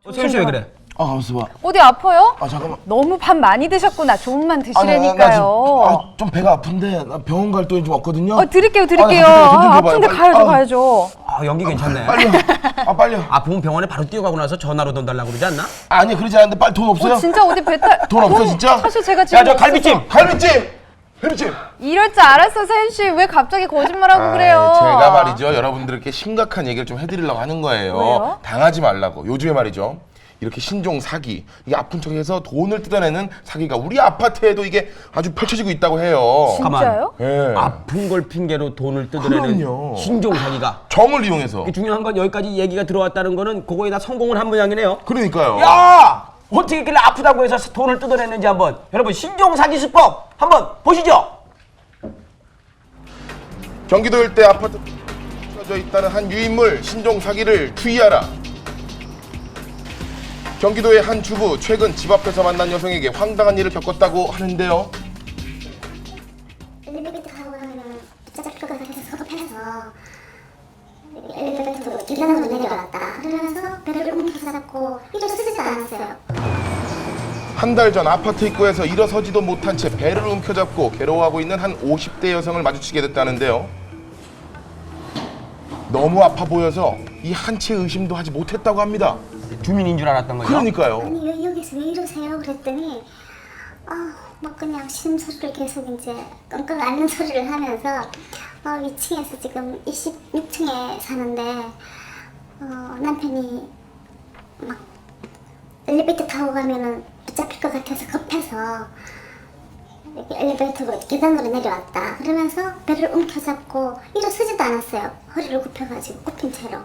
세윤 씨 왜 그래? 아, 무슨 봐. 어디 아파요? 아, 잠깐만. 너무 밥 많이 드셨구나. 좋은만 나 드시라니까요. 좀 배가 아픈데 나 병원 갈 돈이 좀 없거든요. 드릴게요. 돈 좀 아픈데 줘봐요. 가야죠. 연기 괜찮네. 빨리요. 빨리요. 아프면 병원에 바로 뛰어가고 나서 전화로 돈 달라고 그러지 않나? 아니, 그러지 않는데 빨리 돈 없어요? 진짜 어디 배탈 돈 없어, 진짜? 사실 제가 지금 야, 저 갈비찜! 갈비찜! 이럴 줄 알았어, 세윤 씨. 왜 갑자기 거짓말하고 그래요? 제가 말이죠, 여러분들께 심각한 얘기를 좀 해드리려고 하는 거예요. 왜요? 당하지 말라고. 요즘에 말이죠, 이렇게 신종 사기, 이게 아픈 척해서 돈을 뜯어내는 사기가 우리 아파트에도 이게 아주 펼쳐지고 있다고 해요. 진짜요? 예. 아픈 걸 핑계로 돈을 뜯어내는 그럼요. 신종 사기가. 정을 이용해서. 중요한 건 여기까지 얘기가 들어왔다는 거는 그거에 다 성공을 한 모양이네요. 그러니까요. 야! 어떻게 길래 아프다고 해서 돈을 뜯어냈는지 한번 여러분 신종 사기 수법 한번 보시죠. 경기도 일대 아파트 펴져 있다는 한 유인물 신종 사기를 주의하라. 경기도의 한 주부 최근 집 앞에서 만난 여성에게 황당한 일을 겪었다고 하는데요. 엘리베이터 타고 가면 붙잡힐 것 같아서 서급해서 엘리베이터로 계단으로 내려갔다. 그러면서 배를 움켜서 잡고 일어서지도 않았어요. 한 달 전 아파트 입구에서 일어서지도 못한 채 배를 움켜잡고 괴로워하고 있는 한 50대 여성을 마주치게 됐다는데요. 너무 아파 보여서 이 한 채 의심도 하지 못했다고 합니다. 주민인 줄 알았던 거죠. 그러니까요. 아니 왜 여기서 왜 이러세요? 그랬더니 뭐 그냥 신음소리를 계속 이제 끙끙 앓는 소리를 하면서 2층에서 지금 26층에 사는데 남편이 막 엘리베이터 타고 가면은 붙잡힐 것 같아서 급해서 여기 엘리베이터로 계단으로 내려왔다. 그러면서 배를 움켜잡고 일어서지도 않았어요. 허리를 굽혀가지고 굽힌 채로.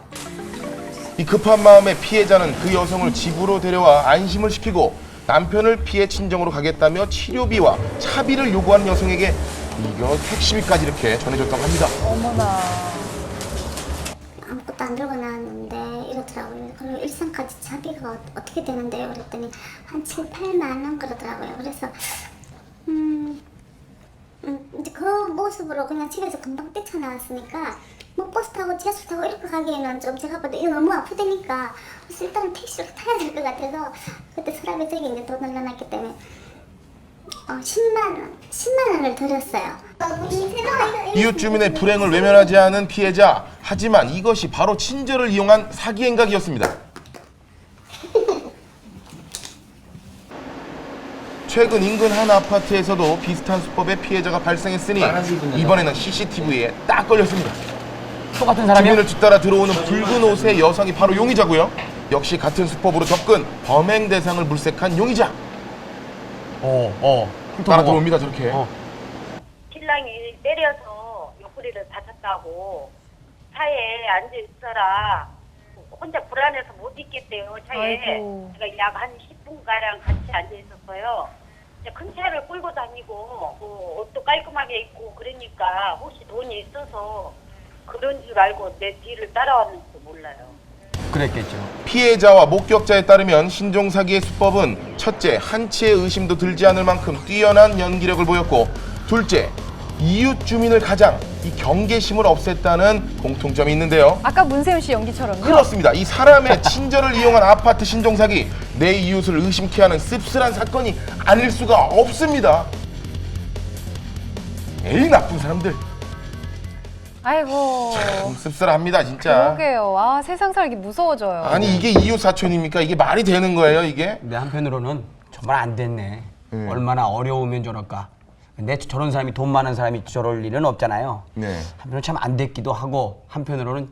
이 급한 마음에 피해자는 그 여성을 집으로 데려와 안심을 시키고 남편을 피해 친정으로 가겠다며 치료비와 차비를 요구하는 여성에게 이거 택시비까지 이렇게 전해줬다고 합니다. 어머나. 아무것도 안 들고 나왔는데 이러더라고요. 그리고 일산까지 차비가 어떻게 되는데요? 그랬더니 한 7, 8만 원 그러더라고요. 그래서 이제 그 모습으로 그냥 집에서 금방 뛰쳐나왔으니까 뭐 버스 타고 지하철 타고 이렇게 가기에는 좀 제가 봐도 이거 너무 아프다니까 그래서 일단은 택시를 타야 될 것 같아서 그때 서랍에 저기 이제 돈을 넣어놨기 때문에 10만 원을 드렸어요. 이웃 주민의 불행을 외면하지 않은 피해자. 하지만 이것이 바로 친절을 이용한 사기 행각이었습니다. 최근 인근 한 아파트에서도 비슷한 수법의 피해자가 발생했으니 이번에는 CCTV에 딱 걸렸습니다. 똑같은 사람이요? 주민을 뒤따라 들어오는 붉은 옷의 여성이 바로 용의자고요. 역시 같은 수법으로 접근, 범행 대상을 물색한 용의자. 따라 들어옵니다, 저렇게. 신랑이 때려서 옆구리를 다쳤다고 차에 앉아 있어라. 혼자 불안해서 못 있겠대요, 차에. 아이고. 제가 약 한 10분가량 같이 앉아 있었어요. 이제 큰 차를 끌고 다니고 뭐 옷도 깔끔하게 입고 그러니까 혹시 돈이 있어서 그런 줄 알고 내 뒤를 따라왔는지 몰라요. 그랬겠죠. 피해자와 목격자에 따르면 신종 사기의 수법은 첫째, 한 치의 의심도 들지 않을 만큼 뛰어난 연기력을 보였고, 둘째, 이웃 주민을 가장 이 경계심을 없앴다는 공통점이 있는데요. 아까 문세윤 씨 연기처럼요? 그렇습니다. 이 사람의 친절을 이용한 아파트 신종 사기, 내 이웃을 의심케 하는 씁쓸한 사건이 아닐 수가 없습니다. 에이, 나쁜 사람들. 아이고. 참 씁쓸합니다, 진짜. 그러게요. 세상 살기 무서워져요. 아니, 이게 이웃 사촌입니까? 이게 말이 되는 거예요, 이게? 근데 한편으로는 정말 안 됐네. 얼마나 어려우면 저럴까. 근데 저런 사람이 돈 많은 사람이 저럴 일은 없잖아요. 네. 한편으로는 참 안 됐기도 하고 한편으로는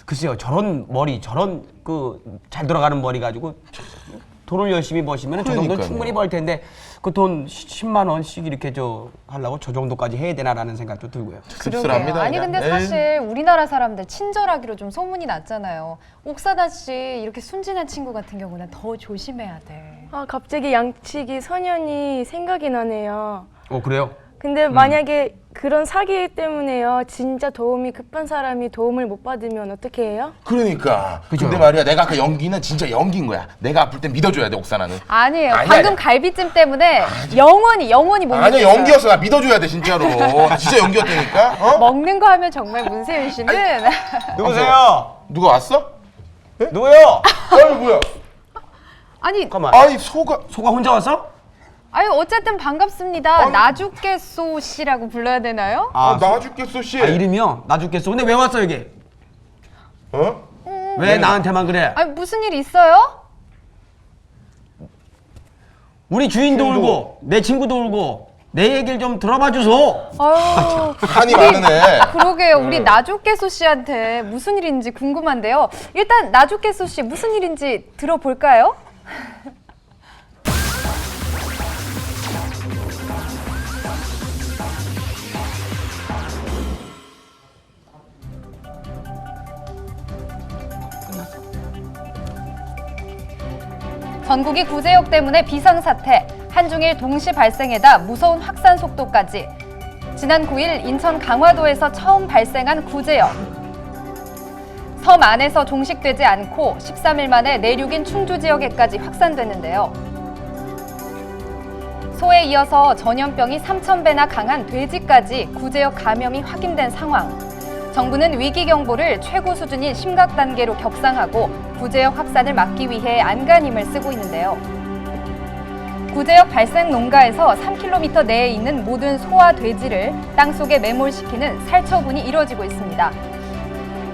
글쎄요 저런 머리 저런 그 잘 돌아가는 머리 가지고 돈을 열심히 버시면 저 정도는 그러니까요. 충분히 벌 텐데 그 돈 10만 원씩 이렇게 하려고 저 정도까지 해야 되나라는 생각도 들고요. 씁쓸합니다. 아니 그냥. 근데 에이. 사실 우리나라 사람들 친절하기로 좀 소문이 났잖아요. 옥사다 씨 이렇게 순진한 친구 같은 경우는 더 조심해야 돼. 갑자기 양치기 소년이 생각이 나네요. 그래요? 근데 만약에 그런 사기 때문에요. 진짜 도움이 급한 사람이 도움을 못 받으면 어떻게 해요? 그러니까. 그죠? 근데 말이야, 내가 아까 연기는 진짜 연기인 거야. 내가 아플 땐 믿어줘야 돼, 옥사나는. 아니에요. 아니야, 방금 아니야. 갈비찜 때문에 영원히 못 아니야, 먹겠어요. 연기였어. 나 믿어줘야 돼, 진짜로. 나 진짜 연기였다니까. 먹는 거 하면 정말 문세윤 씨는 누구세요? 누가 왔어? 누구요? 아니, 뭐야? 아니, 잠깐만. 아니 소가 소가 혼자 왔어? 아유 어쨌든 반갑습니다. 나죽겠소 씨라고 불러야 되나요? 나죽겠소 씨. 이름이요? 나 죽겠어. 근데 왜 왔어 여기? 어? 왜 나한테만 그래? 아니 무슨 일 있어요? 우리 주인도 울고 내 친구도 울고 내 얘기를 좀 들어봐 주소. 아유, 한이 많으네. 그러게요. 우리 나죽겠소 씨한테 무슨 일인지 궁금한데요. 일단 나죽겠소 씨 무슨 일인지 들어볼까요? 전국이 구제역 때문에 비상사태, 한중일 동시 발생에다 무서운 확산 속도까지. 지난 9일 인천 강화도에서 처음 발생한 구제역. 섬 안에서 종식되지 않고 13일 만에 내륙인 충주 지역에까지 확산됐는데요. 소에 이어서 전염병이 3,000배나 강한 돼지까지 구제역 감염이 확인된 상황. 정부는 위기 경보를 최고 수준인 심각 단계로 격상하고 구제역 확산을 막기 위해 안간힘을 쓰고 있는데요. 구제역 발생 농가에서 3km 내에 있는 모든 소와 돼지를 땅속에 매몰시키는 살처분이 이뤄지고 있습니다.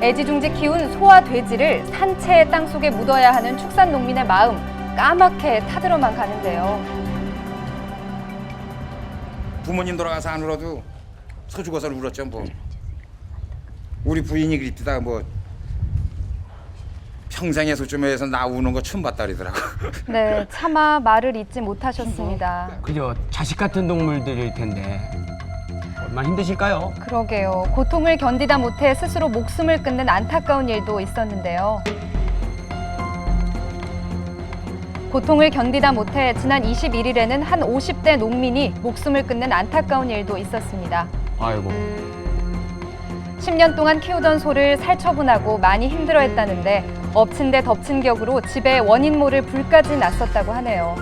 애지중지 키운 소와 돼지를 산채의 땅속에 묻어야 하는 축산 농민의 마음 까맣게 타들어만 가는데요. 부모님 돌아가서 안 울어도 서 죽어서 울었죠 뭐. 우리 부인이 그랬다 뭐 평생에 소쯤에서 나 우는 거 처음 봤다 그러더라고. 네, 차마 말을 잇지 못하셨습니다. 그저 자식 같은 동물들일 텐데 얼마나 힘드실까요? 그러게요. 고통을 견디다 못해 스스로 목숨을 끊는 안타까운 일도 있었는데요. 고통을 견디다 못해 지난 21일에는 한 50대 농민이 목숨을 끊는 안타까운 일도 있었습니다. 아이고. 10년 동안 키우던 소를 살처분하고 많이 힘들어했다는데 엎친 데 덮친 격으로 집에 원인 모를 불까지 났었다고 하네요.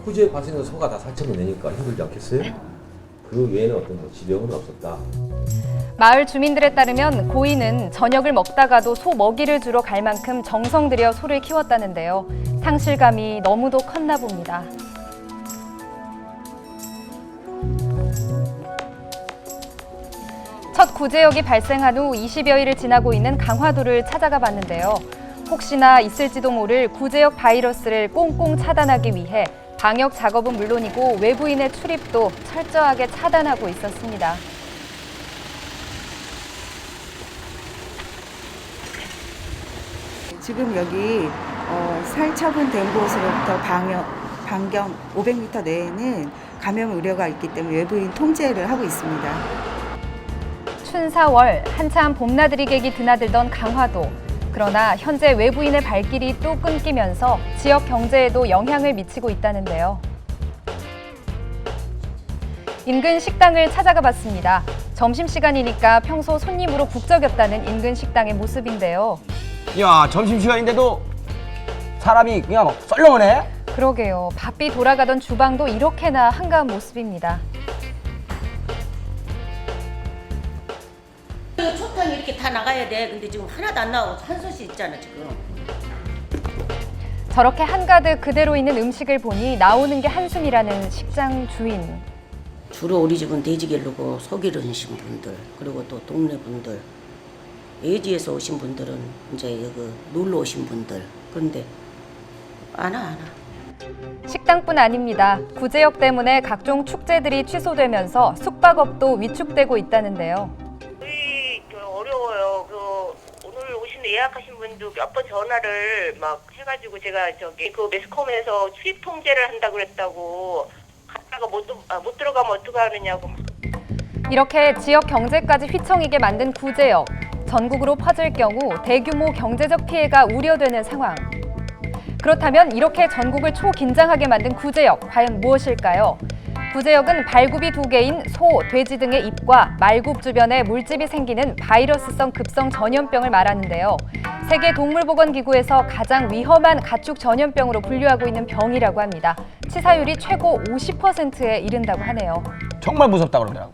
구제에 발생한 소가 다 살처분 되니까 힘들지 않겠어요? 그 외에는 어떤 지병은 없었다. 마을 주민들에 따르면 고인은 저녁을 먹다가도 소 먹이를 주러 갈 만큼 정성 들여 소를 키웠다는데요. 상실감이 너무도 컸나 봅니다. 첫 구제역이 발생한 후 20여일을 지나고 있는 강화도를 찾아가 봤는데요. 혹시나 있을지도 모를 구제역 바이러스를 꽁꽁 차단하기 위해 방역 작업은 물론이고 외부인의 출입도 철저하게 차단하고 있었습니다. 지금 여기 살처분된 곳으로부터 반경 500m 내에는 감염 우려가 있기 때문에 외부인 통제를 하고 있습니다. 춘4월 한참 봄나들이 객이 드나들던 강화도. 그러나 현재 외부인의 발길이 또 끊기면서 지역 경제에도 영향을 미치고 있다는데요. 인근 식당을 찾아가 봤습니다. 점심시간이니까 평소 손님으로 북적였다는 인근 식당의 모습인데요. 야, 점심시간인데도 사람이 그냥 썰렁하네? 그러게요. 바삐 돌아가던 주방도 이렇게나 한가한 모습입니다. 초탕이 이렇게 다 나가야 돼. 근데 지금 하나도 안 나오고 한 솥이 있잖아 지금. 저렇게 한가득 그대로 있는 음식을 보니 나오는 게 한숨이라는 식장 주인. 주로 우리 집은 돼지 기르고 소 기르신 분들 그리고 또 동네 분들 예지에서 오신 분들은 이제 여기 놀러 오신 분들 그런데 안 와. 식당뿐 아닙니다. 구제역 때문에 각종 축제들이 취소되면서 숙박업도 위축되고 있다는데요. 어려워요. 오늘 오신 예약하신 분도 몇 번 전화를 막 해가지고 제가 그 매스컴에서 출입 통제를 한다고 그랬다고 갔다가 못 들어가면 어떡하느냐고. 이렇게 지역 경제까지 휘청이게 만든 구제역. 전국으로 퍼질 경우 대규모 경제적 피해가 우려되는 상황. 그렇다면 이렇게 전국을 초긴장하게 만든 구제역, 과연 무엇일까요? 구제역은 발굽이 2개인 소, 돼지 등의 입과 말굽 주변에 물집이 생기는 바이러스성 급성 전염병을 말하는데요. 세계 동물보건기구에서 가장 위험한 가축 전염병으로 분류하고 있는 병이라고 합니다. 치사율이 최고 50%에 이른다고 하네요. 정말 무섭다 그러더라고.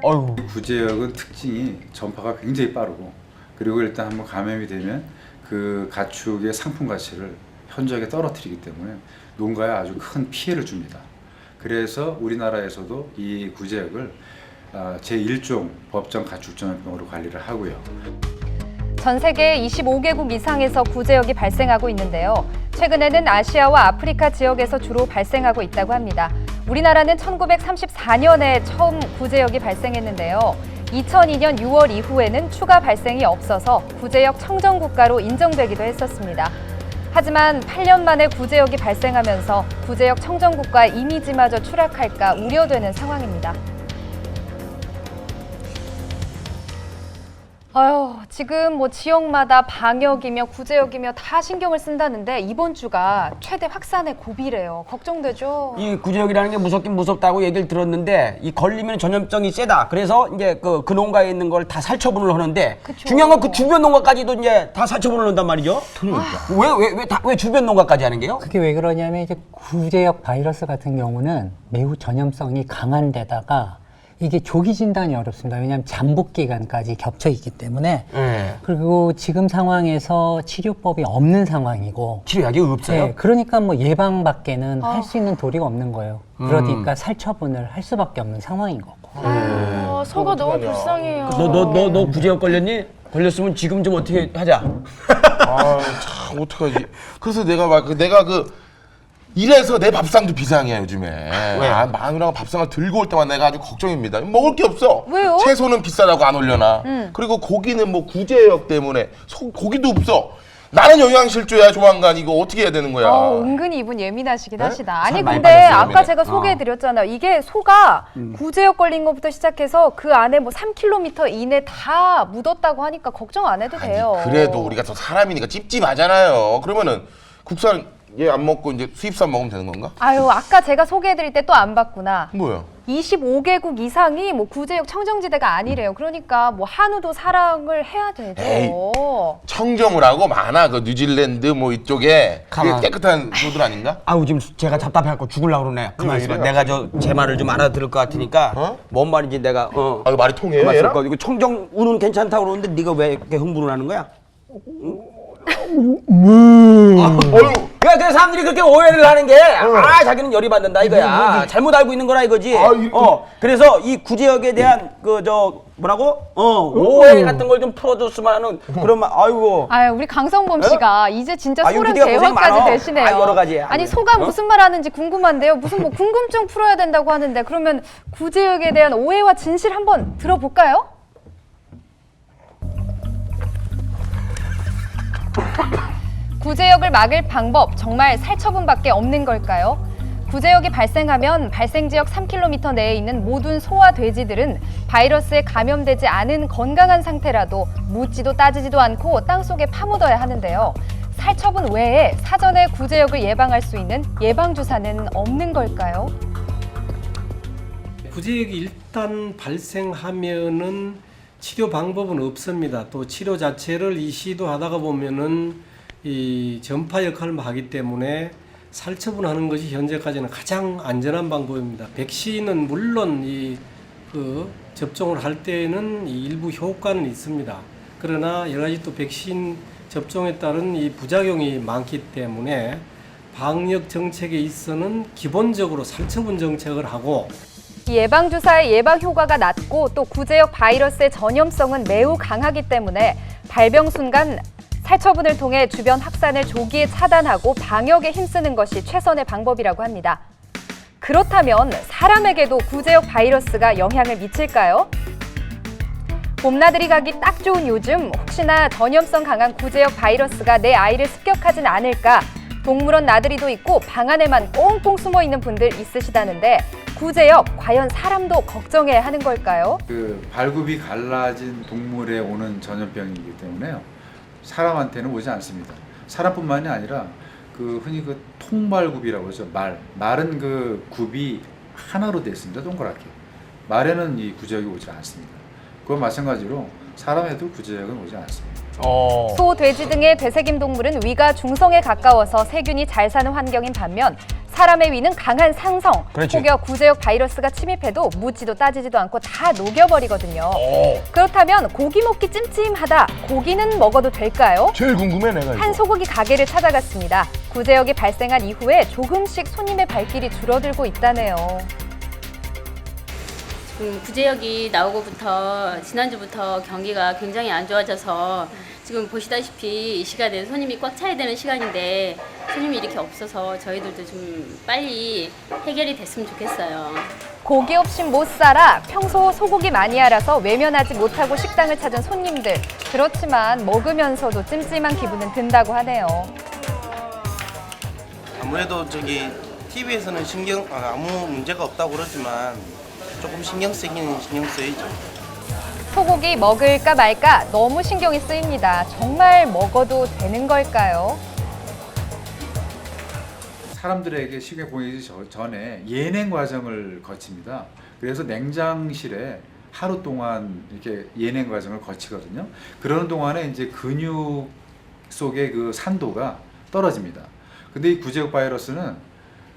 어휴. 구제역은 특징이 전파가 굉장히 빠르고 그리고 일단 한번 감염이 되면 그 가축의 상품 가치를 현저하게 떨어뜨리기 때문에 농가에 아주 큰 피해를 줍니다. 그래서 우리나라에서도 이 구제역을 제1종 법정 가축전염병으로 관리를 하고요. 전 세계 25개국 이상에서 구제역이 발생하고 있는데요. 최근에는 아시아와 아프리카 지역에서 주로 발생하고 있다고 합니다. 우리나라는 1934년에 처음 구제역이 발생했는데요. 2002년 6월 이후에는 추가 발생이 없어서 구제역 청정국가로 인정되기도 했었습니다. 하지만 8년 만에 구제역이 발생하면서 구제역 청정국가 이미지마저 추락할까 우려되는 상황입니다. 지금 뭐 지역마다 방역이며 구제역이며 다 신경을 쓴다는데 이번 주가 최대 확산의 고비래요. 걱정되죠? 이 구제역이라는 게 무섭긴 무섭다고 얘기를 들었는데 이 걸리면 전염성이 세다. 그래서 이제 그 농가에 있는 걸 다 살처분을 하는데 그쵸. 중요한 건 그 주변 농가까지도 이제 다 살처분을 한단 말이죠. 왜 주변 농가까지 하는 게요? 그게 왜 그러냐면 이제 구제역 바이러스 같은 경우는 매우 전염성이 강한 데다가 이게 조기 진단이 어렵습니다. 왜냐하면 잠복 기간까지 겹쳐 있기 때문에. 그리고 지금 상황에서 치료법이 없는 상황이고. 치료약이 없어요? 네, 그러니까 뭐 예방밖에는 할 수 있는 도리가 없는 거예요. 그러니까 살처분을 할 수밖에 없는 상황인 거고. 속아 너무 불쌍해요. 너 구제역 걸렸니? 걸렸으면 지금 좀 어떻게 하자. 참 어떡하지? 그래서 내가 이래서 내 밥상도 비상이야 요즘에. 마누라가 밥상을 들고 올 때만 내가 아주 걱정입니다. 먹을 게 없어. 왜요? 채소는 비싸다고 안 올려놔. 그리고 고기는 뭐 구제역 때문에 고기도 없어. 나는 영양실조야 조만간. 이거 어떻게 해야 되는 거야? 은근히 이분 예민하시긴 하시다. 아니 많이 근데 빠졌어요, 아까 예민해. 제가 소개해드렸잖아요. 이게 소가 구제역 걸린 것부터 시작해서 그 안에 뭐 3km 이내 다 묻었다고 하니까 걱정 안 해도 돼요. 그래도 우리가 더 사람이니까 찝찝하잖아요. 그러면은 국산 얘 안 먹고 이제 수입산 먹으면 되는 건가? 아유, 아까 제가 소개해드릴 때 또 안 봤구나. 뭐야? 25개국 이상이 뭐 구제역 청정지대가 아니래요. 그러니까 뭐 한우도 사랑을 해야 되죠. 에이, 청정을 하고 많아. 그 뉴질랜드 뭐 이쪽에 그게 가만. 깨끗한 소들 아닌가? 아우 지금 제가 답답해갖고 죽으려고 그러네. 그만 있어. 내가 제 말을 좀 알아들을 것 같으니까 뭔 말인지 내가 아, 이거 말이 통해요, 그만 얘랑? 이거 청정 우는 괜찮다고 그러는데 네가 왜 이렇게 흥분을 하는 거야? 그러니까 사람들이 그렇게 오해를 하는 게 자기는 열이 받는다 이거야. 잘못 알고 있는 거라 이거지. 그래서 이 구제역에 대한 오해 같은 걸 좀 풀어줬으면 하는 그런 말. 아이고. 아유, 우리 강성범 씨가 이제 진짜 아유, 소련 우리 고생 대화까지 많아. 되시네요. 여러 가지. 아니 소가 무슨 말 하는지 궁금한데요. 무슨 뭐 궁금증 풀어야 된다고 하는데 그러면 구제역에 대한 오해와 진실 한번 들어볼까요? 구제역을 막을 방법 정말 살처분밖에 없는 걸까요? 구제역이 발생하면 발생지역 3km 내에 있는 모든 소와 돼지들은 바이러스에 감염되지 않은 건강한 상태라도 묻지도 따지지도 않고 땅속에 파묻어야 하는데요. 살처분 외에 사전에 구제역을 예방할 수 있는 예방주사는 없는 걸까요? 구제역이 일단 발생하면은 치료 방법은 없습니다. 또 치료 자체를 시도하다가 보면은 이 전파 역할을 하기 때문에 살처분하는 것이 현재까지는 가장 안전한 방법입니다. 백신은 물론 접종을 할 때에는 일부 효과는 있습니다. 그러나 여러 가지 또 백신 접종에 따른 이 부작용이 많기 때문에 방역 정책에 있어서는 기본적으로 살처분 정책을 하고 예방주사의 예방 효과가 낮고 또 구제역 바이러스의 전염성은 매우 강하기 때문에 발병 순간 살처분을 통해 주변 확산을 조기에 차단하고 방역에 힘쓰는 것이 최선의 방법이라고 합니다. 그렇다면 사람에게도 구제역 바이러스가 영향을 미칠까요? 봄나들이 가기 딱 좋은 요즘 혹시나 전염성 강한 구제역 바이러스가 내 아이를 습격하진 않을까 동물원 나들이도 있고 방 안에만 꽁꽁 숨어 있는 분들 있으시다는데 구제역 과연 사람도 걱정해야 하는 걸까요? 그 발굽이 갈라진 동물에 오는 전염병이기 때문에요. 사람한테는 오지 않습니다. 사람뿐만이 아니라 흔히 통발굽이라고 그러죠. 말은 그 굽이 하나로 되어 있습니다. 동그랗게. 말에는 이 구제역이 오지 않습니다. 그와 마찬가지로 사람에도 구제역은 오지 않습니다. 소, 돼지 등의 되새김 동물은 위가 중성에 가까워서 세균이 잘 사는 환경인 반면 사람의 위는 강한 상성, 그렇지. 혹여 구제역 바이러스가 침입해도 묻지도 따지지도 않고 다 녹여버리거든요. 그렇다면 고기 먹기 찜찜하다, 고기는 먹어도 될까요? 제일 궁금해 내가 이거. 한 소고기 가게를 찾아갔습니다. 구제역이 발생한 이후에 조금씩 손님의 발길이 줄어들고 있다네요. 구제역이 나오고부터 지난주부터 경기가 굉장히 안 좋아져서 지금 보시다시피 이 시간에 손님이 꽉 차야 되는 시간인데 손님이 이렇게 없어서 저희들도 좀 빨리 해결이 됐으면 좋겠어요. 고기 없이 못 살아. 평소 소고기 마니아라서 외면하지 못하고 식당을 찾은 손님들. 그렇지만 먹으면서도 찜찜한 기분은 든다고 하네요. 아무래도 TV에서는 아무 문제가 없다고 그러지만 조금 신경 쓰이긴 신경 쓰이죠. 소고기 먹을까 말까 너무 신경이 쓰입니다. 정말 먹어도 되는 걸까요? 사람들에게 식에 보이기 전에 예냉 과정을 거칩니다. 그래서 냉장실에 하루 동안 이렇게 예냉 과정을 거치거든요. 그러는 동안에 이제 근육 속의 그 산도가 떨어집니다. 근데 이 구제역 바이러스는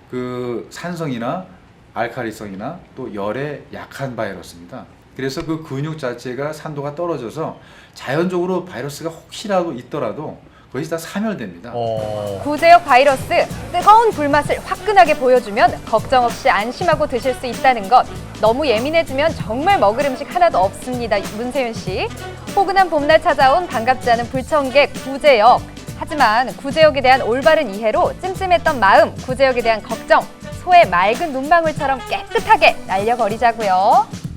그 산성이나 알칼리성이나 또 열에 약한 바이러스입니다. 그래서 그 근육 자체가 산도가 떨어져서 자연적으로 바이러스가 혹시라도 있더라도 그것이 다 사멸됩니다. 구제역 바이러스, 뜨거운 불맛을 화끈하게 보여주면 걱정 없이 안심하고 드실 수 있다는 것. 너무 예민해지면 정말 먹을 음식 하나도 없습니다. 문세윤 씨. 포근한 봄날 찾아온 반갑지 않은 불청객 구제역. 하지만 구제역에 대한 올바른 이해로 찜찜했던 마음, 구제역에 대한 걱정, 소의 맑은 눈망울처럼 깨끗하게 날려버리자고요.